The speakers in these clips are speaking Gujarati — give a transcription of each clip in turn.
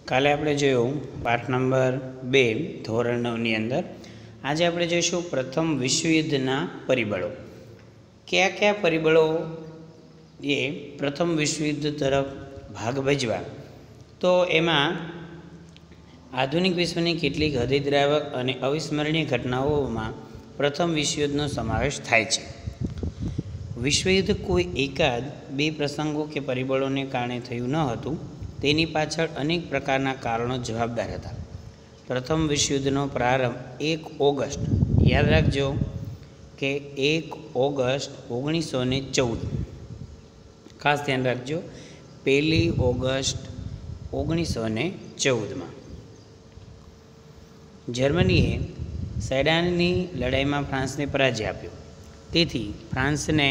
કાલે આપણે જોયું પાઠ નંબર 2 ધોરણ 9ની અંદર. આજે આપણે જોઈશું પ્રથમ વિશ્વયુદ્ધના પરિબળો. કયા કયા પરિબળો એ પ્રથમ વિશ્વયુદ્ધ તરફ ભાગ ભજવા, તો એમાં આધુનિક વિશ્વની કેટલીક હૃદયદ્રાવક અને અવિસ્મરણીય ઘટનાઓમાં પ્રથમ વિશ્વયુદ્ધનો સમાવેશ થાય છે. વિશ્વયુદ્ધ કોઈ એકાદ બે પ્રસંગો કે પરિબળોને કારણે થયું ન હતું. તેની પાછળ અનેક પ્રકારના કારણો જવાબદાર હતા. પ્રથમ વિશ્વયુદ્ધનો પ્રારંભ 1 ઓગસ્ટ, યાદ રાખજો કે 1 ઓગસ્ટ 1914, ખાસ ધ્યાન રાખજો, 1 ઓગસ્ટ 1914 જર્મનીએ સેડાનની લડાઈમાં ફ્રાન્સને પરાજય આપ્યો. તેથી ફ્રાન્સને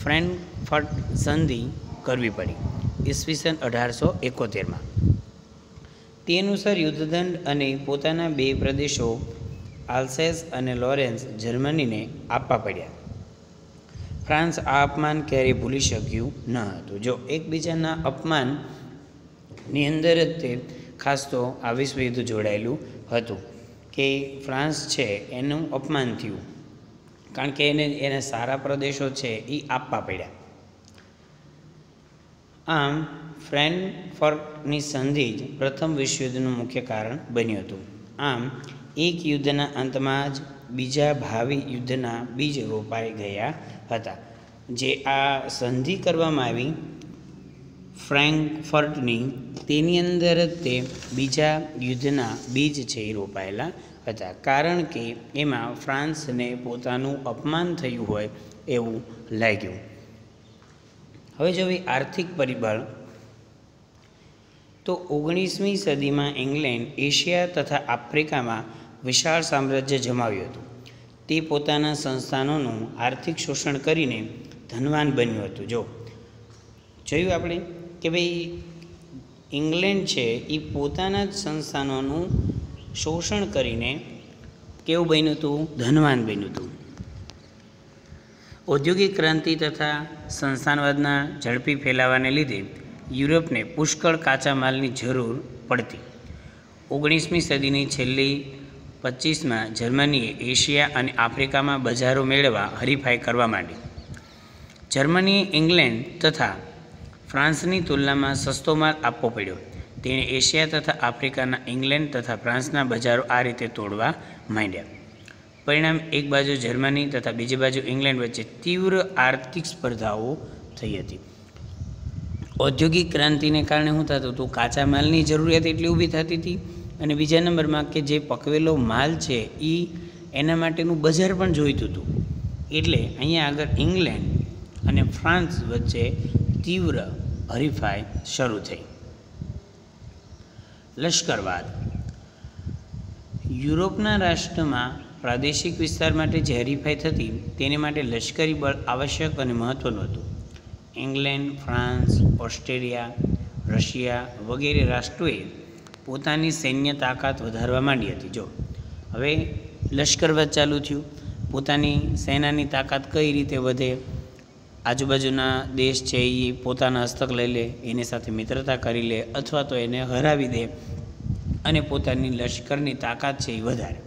ફ્રેન્કફર્ટ સંધિ કરવી પડી ઈસવીસન 1871. તે અનુસાર યુદ્ધદંડ અને પોતાના 2 પ્રદેશો આલ્સેસ અને લોરેન્સ જર્મનીને આપવા પડ્યા. ફ્રાન્સ આ અપમાન ક્યારેય ભૂલી શક્યું ન હતું. જો એકબીજાના અપમાનની અંદર જ તે ખાસ તો આ વિશ્વયુદ્ધ જોડાયેલું હતું કે ફ્રાન્સ છે એનું અપમાન થયું, કારણ કે એને સારા પ્રદેશો છે એ આપવા પડ્યા. આમ ફ્રેન્કફર્ટની સંધિ જ પ્રથમ વિશ્વયુદ્ધનું મુખ્ય કારણ બન્યું હતું. આમ એક યુદ્ધના અંતમાં જ બીજા ભાવિ યુદ્ધના બીજ રોપાઈ ગયા હતા. જે આ સંધિ કરવામાં આવી ફ્રેન્કફર્ટની, તેની અંદર જ તે બીજા યુદ્ધના બીજ છે એ રોપાયેલા હતા, કારણ કે એમાં ફ્રાન્સને પોતાનું અપમાન થયું હોય એવું લાગ્યું. હવે જોઈએ આર્થિક પરિબળ, તો 19મી સદીમાં ઇંગ્લેન્ડ એશિયા તથા આફ્રિકામાં વિશાળ સામ્રાજ્ય જમાવ્યું હતું. તે પોતાના સંસ્થાનોનું આર્થિક શોષણ કરીને ધનવાન બન્યું હતું. જોયું આપણે કે ભાઈ ઇંગ્લેન્ડ છે એ પોતાના જ સંસ્થાનોનું શોષણ કરીને કેવું બન્યું હતું? ધનવાન બન્યું હતું. ઔદ્યોગિક ક્રાંતિ તથા સંસ્થાનવાદના ઝડપી ફેલાવાને લીધે યુરોપને પુષ્કળ કાચા માલની જરૂર પડતી. 19મી સદીની છેલ્લી 25માં જર્મનીએ એશિયા અને આફ્રિકામાં બજારો મેળવવા હરીફાઈ કરવા માંડી. જર્મનીએ ઇંગ્લેન્ડ તથા ફ્રાન્સની તુલનામાં સસ્તો માલ આપવો પડ્યો. તેણે એશિયા તથા આફ્રિકાના ઇંગ્લેન્ડ તથા ફ્રાન્સના બજારો આ રીતે તોડવા માંડ્યા. પરિણામ, એક બાજુ જર્મની તથા બીજી બાજુ ઇંગ્લેન્ડ વચ્ચે તીવ્ર આર્થિક સ્પર્ધાઓ થઈ હતી. ઔદ્યોગિક ક્રાંતિને કારણે શું થતું હતું? કાચા માલની જરૂરિયાત એટલી ઊભી થતી હતી, અને બીજા નંબરમાં કે જે પકવેલો માલ છે એ એના માટેનું બજાર પણ જોઈતું હતું. એટલે અહીંયા આગળ ઇંગ્લેન્ડ અને ફ્રાન્સ વચ્ચે તીવ્ર હરીફાઈ શરૂ થઈ. લશ્કરવાદ. યુરોપના રાષ્ટ્રમાં પ્રાદેશિક વિસ્તાર માટે જે હરીફાઈ થતી તેને માટે લશ્કરી બળ આવશ્યક અને મહત્ત્વનું હતું. ઇંગ્લેન્ડ, ફ્રાન્સ, ઓસ્ટ્રેલિયા, રશિયા વગેરે રાષ્ટ્રોએ પોતાની સૈન્ય તાકાત વધારવા માંડી હતી. હવે લશ્કરવાદ ચાલુ થયું. પોતાની સેનાની તાકાત કઈ રીતે વધે? આજુબાજુના દેશ છે એ પોતાના હસ્તક લઈ લે, એની સાથે મિત્રતા કરી લે, અથવા તો એને હરાવી દે અને પોતાની લશ્કરની તાકાત છે એ વધારે.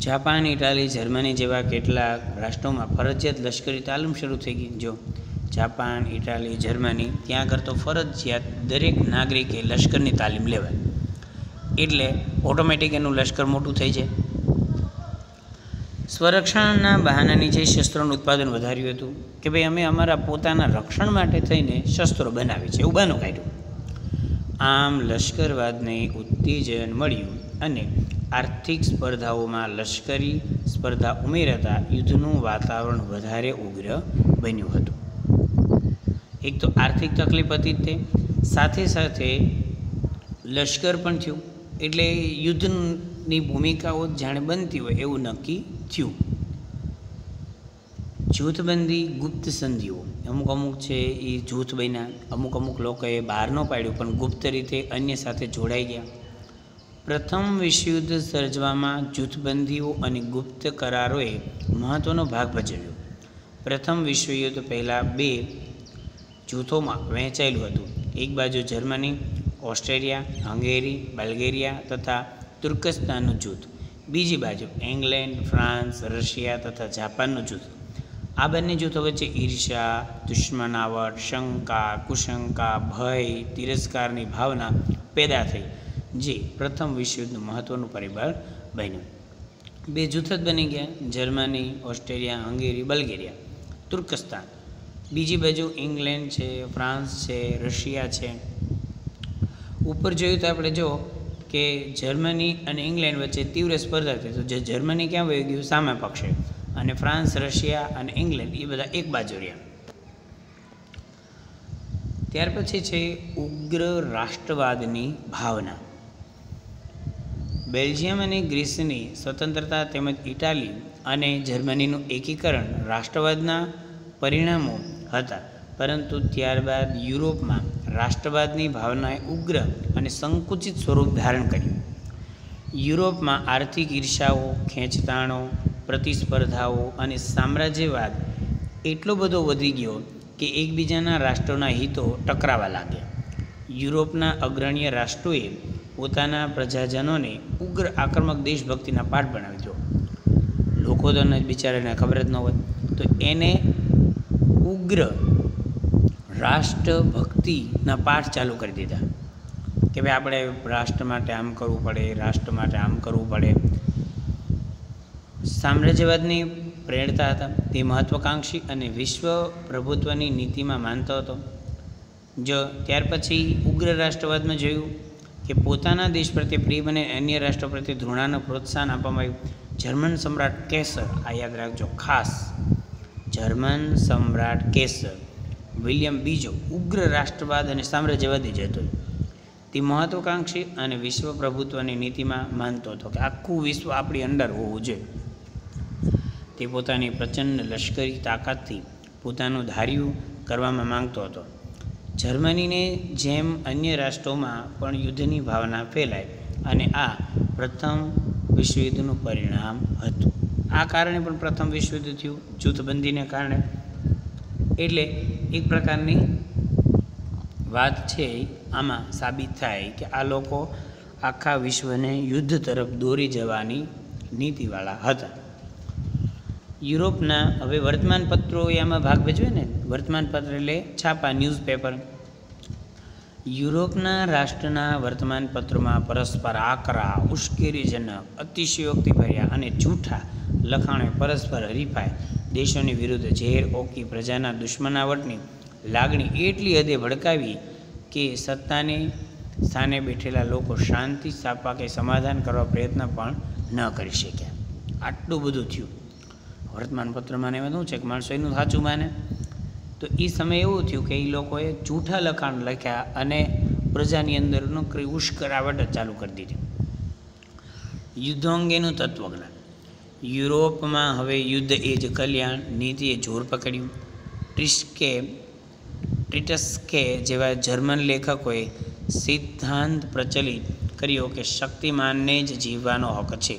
જાપાન, ઇટાલી, જર્મની જેવા કેટલાક રાષ્ટ્રોમાં ફરજિયાત લશ્કરી તાલીમ શરૂ થઈ ગઈ. જાપાન, ઇટાલી, જર્મની ત્યાં આગળ તો ફરજિયાત દરેક નાગરિકે લશ્કરની તાલીમ લેવાય, એટલે ઓટોમેટિક એનું લશ્કર મોટું થઈ જાય. સ્વરક્ષણના બહાના નીચે શસ્ત્રોનું ઉત્પાદન વધાર્યું હતું કે ભાઈ અમે અમારા પોતાના રક્ષણ માટે થઈને શસ્ત્રો બનાવી છે, એવું બહાનું કાઢ્યું. આમ લશ્કરવાદને ઉત્તેજન મળ્યું અને આર્થિક સ્પર્ધાઓમાં લશ્કરી સ્પર્ધા ઉમેરાતા યુદ્ધનું વાતાવરણ વધારે ઉગ્ર બન્યું હતું. એક તો આર્થિક તકલીફ હતી, તે સાથે સાથે લશ્કર પણ થયું, એટલે યુદ્ધની ભૂમિકાઓ જાણે બનતી હોય એવું નક્કી થયું. જૂથબંધી, ગુપ્ત સંધિઓ, અમુક છે એ જૂથ બન્યા. અમુક લોકોએ બહાર ન પાડ્યું, પણ ગુપ્ત રીતે અન્ય સાથે જોડાઈ ગયા. પ્રથમ વિશ્વયુદ્ધ સર્જવામાં જૂથબંધીઓ અને ગુપ્ત કરારોએ મહત્ત્વનો ભાગ ભજવ્યો. પ્રથમ વિશ્વયુદ્ધ પહેલાં 2 જૂથોમાં વહેંચાયેલું હતું. એક બાજુ જર્મની, ઓસ્ટ્રેલિયા, હંગેરી, બલ્ગેરિયા તથા તુર્કસ્તાનનું જૂથ. બીજી બાજુ ઇંગ્લેન્ડ, ફ્રાન્સ, રશિયા તથા જાપાનનું જૂથ. આ બંને જૂથો વચ્ચે ઈર્ષ્યા, દુશ્મનાવટ, શંકા, કુશંકા, ભય, તિરસ્કારની ભાવના પેદા થઈ, જે પ્રથમ વિશ્વયુદ્ધનું મહત્ત્વનું પરિબળ બન્યું. બે જૂથ જ બની ગયા: જર્મની, ઓસ્ટ્રેલિયા, હંગેરી, બલ્ગેરિયા, તુર્કસ્તાન. બીજી બાજુ ઇંગ્લેન્ડ છે, ફ્રાન્સ છે, રશિયા છે. ઉપર જોયું તો આપણે જો કે જર્મની અને ઇંગ્લેન્ડ વચ્ચે તીવ્ર સ્પર્ધા થઈ. તો જે જર્મની ક્યાં વહી ગયું? સામે પક્ષે. અને ફ્રાન્સ, રશિયા અને ઇંગ્લેન્ડ એ બધા એક બાજુ રહ્યા. ત્યાર પછી છે ઉગ્ર રાષ્ટ્રવાદની ભાવના. બેલ્જિયમ અને ગ્રીસની સ્વતંત્રતા તેમજ ઇટાલી અને જર્મનીનું એકીકરણ રાષ્ટ્રવાદના પરિણામો હતા, પરંતુ ત્યારબાદ યુરોપમાં રાષ્ટ્રવાદની ભાવનાએ ઉગ્ર અને સંકુચિત સ્વરૂપ ધારણ કર્યું. યુરોપમાં આર્થિક ઈર્ષાઓ, ખેંચતાણો, પ્રતિસ્પર્ધાઓ અને સામ્રાજ્યવાદ એટલો બધો વધી ગયો કે એકબીજાના રાષ્ટ્રોના હિતો ટકરાવા લાગ્યા. યુરોપના અગ્રણીય રાષ્ટ્રોએ પોતાના પ્રજાજનોને ઉગ્ર આક્રમક દેશભક્તિના પાઠ બનાવી દો. લોકો તો બિચારાને ખબર જ ન હોય, તો એને ઉગ્ર રાષ્ટ્રભક્તિના પાઠ ચાલુ કરી દીધા કે ભાઈ આપણે રાષ્ટ્ર માટે આમ કરવું પડે, રાષ્ટ્ર માટે આમ કરવું પડે. સામ્રાજ્યવાદની પ્રેરતા હતા. તે મહત્વાકાંક્ષી અને વિશ્વ પ્રભુત્વની નીતિમાં માનતો હતો. જો ત્યાર પછી ઉગ્ર રાષ્ટ્રવાદમાં જોયું કે પોતાના દેશ પ્રત્યે પ્રેમ અને અન્ય રાષ્ટ્રો પ્રત્યે ધૃણાને પ્રોત્સાહન આપવામાં આવ્યું. જર્મન સમ્રાટ કેસર, આ યાદ રાખજો ખાસ, જર્મન સમ્રાટ કેસર વિલિયમ બીજો ઉગ્ર રાષ્ટ્રવાદ અને સામ્રાજ્યવાદી જ હતો. તે મહત્વાકાંક્ષી અને વિશ્વ પ્રભુત્વની નીતિમાં માનતો હતો કે આખું વિશ્વ આપણી અંડર હોવું જોઈએ. તે પોતાની પ્રચંડ લશ્કરી તાકાતથી પોતાનું ધાર્યું કરવામાં માંગતો હતો. જર્મનીને જેમ અન્ય રાષ્ટ્રોમાં પણ યુદ્ધની ભાવના ફેલાય અને આ પ્રથમ વિશ્વયુદ્ધનું પરિણામ હતું. આ કારણે પણ પ્રથમ વિશ્વયુદ્ધ થયું, જૂથબંધીને કારણે. એટલે એક પ્રકારની વાત છે આમાં સાબિત થાય કે આ લોકો આખા વિશ્વને યુદ્ધ તરફ દોરી જવાની નીતિવાળા હતા. યુરોપના હવે વર્તમાનપત્રો એમાં ભાગ ભજવે ને. વર્તમાનપત્ર એટલે છાપા, ન્યૂઝપેપર. યુરોપના રાષ્ટ્રના વર્તમાનપત્રોમાં પરસ્પર આકરા, ઉશ્કેરણીજનક, અતિશયોક્તિભર્યા અને જૂઠા લખાણે પરસ્પર હરીફાય દેશોની વિરુદ્ધ ઝેર ઓકી પ્રજાના દુશ્મનાવટની લાગણી એટલી હદે ભડકાવી કે સત્તાને સ્થાને બેઠેલા લોકો શાંતિ સ્થાપવા કે સમાધાન કરવા પ્રયત્ન પણ ન કરી શક્યા. આટલું બધું થયું. વર્તમાનપત્રમાં એમાં શું છે કે માણસો એનું સાચું માને. તો એ સમયે એવું થયું કે એ લોકોએ જૂઠા લખાણ લખ્યા અને પ્રજાની અંદર નોકરી ઉશ્કરાવટ ચાલુ કરી દીધી. યુદ્ધ અંગેનું તત્વજ્ઞાન. યુરોપમાં હવે યુદ્ધ એ જ કલ્યાણ નીતિએ જોર પકડ્યું. ટ્રિટસ્કે જેવા જર્મન લેખકોએ સિદ્ધાંત પ્રચલિત કર્યો કે શક્તિમાનને જ જીવવાનો હક છે.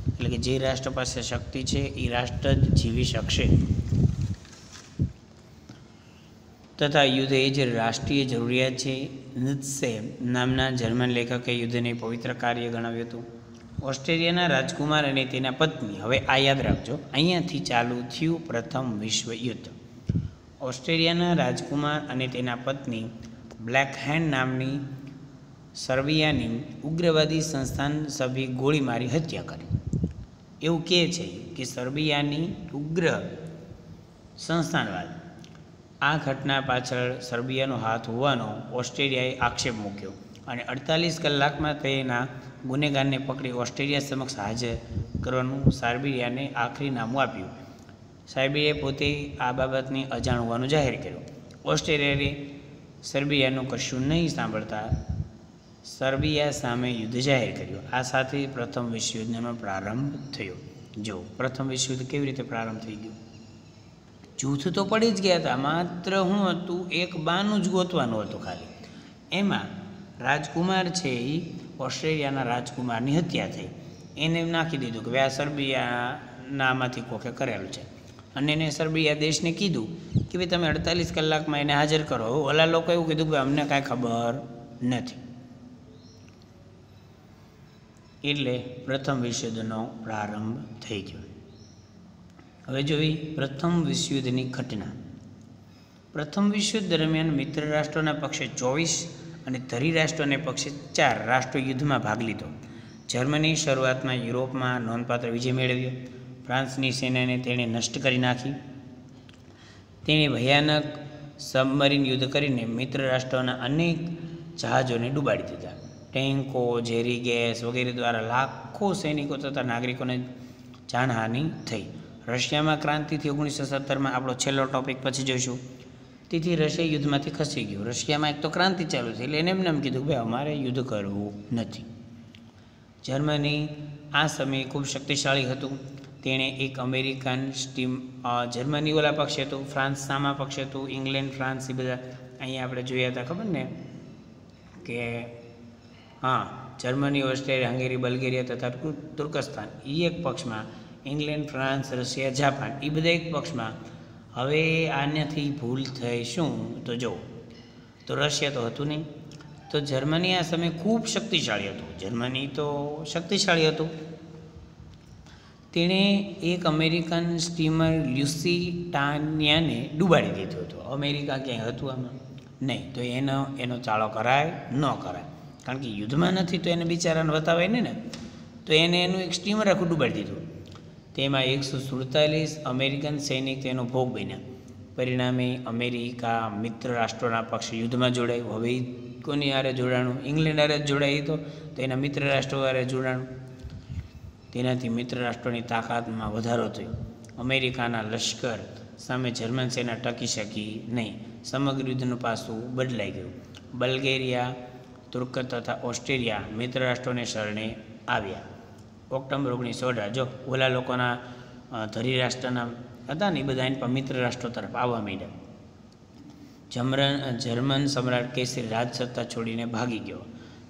એટલે કે જે રાષ્ટ્ર પાસે શક્તિ છે એ રાષ્ટ્ર જ જીવી શકશે તથા યુદ્ધ એ જ રાષ્ટ્રીય જરૂરિયાત છે. નિત્સે નામના જર્મન લેખકે યુદ્ધને પવિત્ર કાર્ય ગણાવ્યું હતું. ઓસ્ટ્રેલિયાના રાજકુમાર અને તેના પત્ની, હવે આ યાદ રાખજો, અહીંયાથી ચાલુ થયું પ્રથમ વિશ્વયુદ્ધ. ઓસ્ટ્રેલિયાના રાજકુમાર અને તેના પત્ની બ્લેક હેન્ડ નામની સર્બિયાની ઉગ્રવાદી સંસ્થાન સભ્ય ગોળી મારી હત્યા કરી. એવું કહે છે કે સર્બિયાની ઉગ્ર સંસ્થાનવાદ, આ ઘટના પાછળ સર્બિયાનો હાથ હોવાનો ઓસ્ટ્રેલિયાએ આક્ષેપ મૂક્યો અને 48 કલાકમાં તેના ગુનેગારને પકડી ઓસ્ટ્રેલિયા સમક્ષ હાજર કરવાનું સર્બિયાને આખરી નામું આપ્યું. સર્બિયાએ પોતે આ બાબતની અજાણ હોવાનું જાહેર કર્યું. ઓસ્ટ્રેલિયાએ સર્બિયાનું કશું નહીં સાંભળતા સર્બિયા સામે યુદ્ધ જાહેર કર્યું. આ સાથે પ્રથમ વિશ્વયુદ્ધનો પ્રારંભ થયો. જો પ્રથમ વિશ્વયુદ્ધ કેવી રીતે પ્રારંભ થઈ ગયું? જૂથ તો પડી જ ગયા હતા, માત્ર શું હતું, એક બાનું જ ગોતવાનું હતું ખાલી. એમાં રાજકુમાર છે એ ઓસ્ટ્રેલિયાના રાજકુમારની હત્યા થઈ. એને નાખી દીધું કે ભાઈ આ સર્બિયાનામાંથી કોકે કરેલું છે. અને એને સર્બિયા દેશને કીધું કે ભાઈ તમે 48 કલાકમાં એને હાજર કરો. ઓલા લોકો એવું કીધું કે અમને કાંઈ ખબર નથી. એટલે પ્રથમ વિશ્વયુદ્ધનો પ્રારંભ થઈ ગયો. હવે જોઈ પ્રથમ વિશ્વયુદ્ધની ઘટના. પ્રથમ વિશ્વયુદ્ધ દરમિયાન મિત્ર રાષ્ટ્રોના પક્ષે 24 અને ધરી રાષ્ટ્રોને પક્ષે 4 રાષ્ટ્રો યુદ્ધમાં ભાગ લીધો. જર્મની શરૂઆતમાં યુરોપમાં નોંધપાત્ર વિજય મેળવ્યો. ફ્રાન્સની સેનાને તેણે નષ્ટ કરી નાખી. તેણે ભયાનક સબમરીન યુદ્ધ કરીને મિત્ર રાષ્ટ્રોના અનેક જહાજોને ડૂબાડી દીધા. ટેન્કો, ઝેરી ગેસ વગેરે દ્વારા લાખો સૈનિકો તથા નાગરિકોને જાનહાનિ થઈ. રશિયામાં ક્રાંતિથી 1917માં આપણો છેલ્લો ટોપિક પછી જોઈશું. તેથી રશિયા યુદ્ધમાંથી ખસી ગયું. રશિયામાં એક તો ક્રાંતિ ચાલુ થઈ એટલે એને એમને એમ કીધું કે ભાઈ અમારે યુદ્ધ કરવું નથી. જર્મની આ સમયે ખૂબ શક્તિશાળી હતું. તેણે એક અમેરિકન જર્મની ઓલા પક્ષે હતું, ફ્રાન્સ સામા પક્ષે હતું, ઇંગ્લેન્ડ, ફ્રાન્સ એ બધા અહીંયા આપણે જોયા હતા, ખબર ને કે હા, જર્મની, ઓસ્ટ્રેલિયા, હંગેરી, બલ્ગેરિયા તથા તુર્કસ્તાન એ એક પક્ષમાં, ઇંગ્લેન્ડ, ફ્રાન્સ, રશિયા, જાપાન એ બધા એક પક્ષમાં. હવે આનાથી ભૂલ થઈ શું તો જો, તો રશિયા તો હતું નહીં, તો જર્મની આ સમયે ખૂબ શક્તિશાળી હતું. જર્મની તો શક્તિશાળી હતું. તેણે એક અમેરિકન સ્ટીમર લ્યુસિટાનિયાને ડૂબાડી દીધું હતું. અમેરિકા ક્યાંય હતું આમાં નહીં, તો એનો ચાળો કરાય ન કરાય, કારણ કે યુદ્ધમાં નથી તો એને બિચારાને બતાવાય ને, તો એનું એક સ્ટીમર આખું ડૂબાડી દીધું. તેમાં 147 અમેરિકન સૈનિક તેનો ભોગ બન્યા. પરિણામે અમેરિકા મિત્ર રાષ્ટ્રોના પક્ષે યુદ્ધમાં જોડાયું. હવે કોની હારે જોડાણું? ઇંગ્લેન્ડ હારે જોડાઈ તો એના મિત્ર રાષ્ટ્રો હારે જોડાણું. તેનાથી મિત્ર રાષ્ટ્રોની તાકાતમાં વધારો થયો. અમેરિકાના લશ્કર સામે જર્મન સેના ટકી શકી નહીં. સમગ્ર યુદ્ધનું પાસું બદલાઈ ગયું. બલ્ગેરિયા, તુર્ક તથા ઓસ્ટ્રેલિયા મિત્ર રાષ્ટ્રોને શરણે આવ્યા. ઓક્ટોબર 1918 જો ઓલા લોકોના ધરી રાષ્ટ્રના હતા ને એ બધા એની પર મિત્ર રાષ્ટ્રો તરફ આવવા માંડ્યા. જર્મન સમ્રાટ કેસરી રાજસત્તા છોડીને ભાગી ગયો.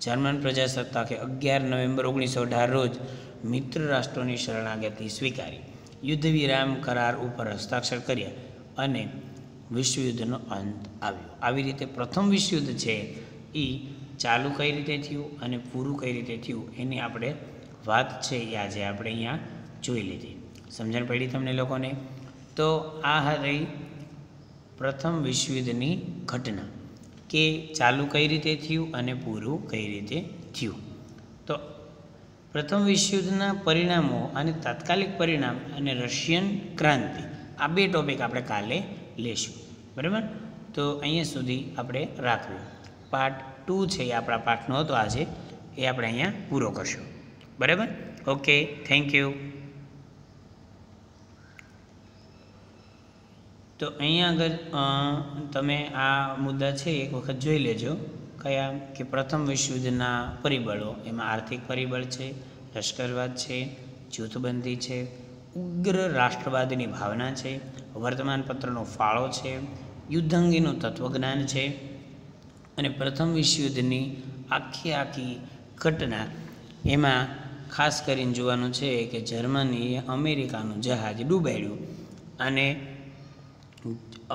જર્મન પ્રજાસત્તાકે 11 નવેમ્બર 1918 રોજ મિત્ર રાષ્ટ્રોની શરણાગતિ સ્વીકારી. યુદ્ધ વિરામ કરાર ઉપર હસ્તાક્ષર કર્યા અને વિશ્વયુદ્ધનો અંત આવ્યો. આવી રીતે પ્રથમ વિશ્વયુદ્ધ છે એ ચાલુ કઈ રીતે થયું અને પૂરું કઈ રીતે થયું એની આપણે વાત છે એ આજે આપણે અહીંયા જોઈ લીધી. સમજણ પડી તમને લોકોને? તો આ રહી પ્રથમ વિશ્વયુદ્ધની ઘટના કે ચાલુ કઈ રીતે થયું અને પૂરું કઈ રીતે થયું. તો પ્રથમ વિશ્વયુદ્ધના પરિણામો અને તાત્કાલિક પરિણામ અને રશિયન ક્રાંતિ આ બે ટોપિક આપણે કાલે લેશું. બરાબર? તો અહીંયા સુધી આપણે રાખવું. પાર્ટ 2 છે એ આપણા પાઠનો હતો આજે, એ આપણે અહીંયા પૂરો કરશું. બરાબર? Okay, thank you. તો અહીંયા આગળ તમે આ મુદ્દા છે એક વખત જોઈ લેજો. કયા? કે પ્રથમ વિશ્વયુદ્ધના પરિબળો, એમાં આર્થિક પરિબળ છે, લશ્કરવાદ છે, જૂથબંધી છે, ઉગ્ર રાષ્ટ્રવાદની ભાવના છે, વર્તમાનપત્રનો ફાળો છે, યુદ્ધ અંગેનું તત્વજ્ઞાન છે અને પ્રથમ વિશ્વયુદ્ધની આખી ઘટના. એમાં ખાસ કરીને જોવાનું છે કે જર્મનીએ અમેરિકાનું જહાજ ડૂબાડ્યું અને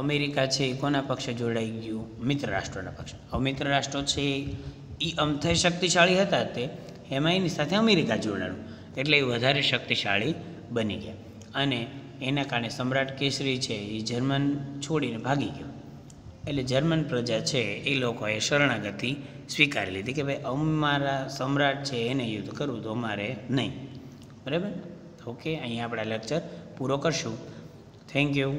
અમેરિકા છે એ કોના પક્ષે જોડાઈ ગયું? મિત્ર રાષ્ટ્રોના પક્ષે. હવે મિત્ર રાષ્ટ્રો છે એ અમથે શક્તિશાળી હતા તે, એમાં એની સાથે અમેરિકા જોડાણું એટલે એ વધારે શક્તિશાળી બની ગયા અને એના કારણે સમ્રાટ કેસરી છે એ જર્મન છોડીને ભાગી ગયો. એટલે જર્મન પ્રજા છે એ લોકોએ શરણાગતિ સ્વીકારી લીધી કે ભાઈ અમારા સમ્રાટ છે એને યુદ્ધ કરવું તો અમારે નહીં. બરાબર? ઓકે, અહીંયા આપણા લેક્ચર પૂરો કરશું. Thank you.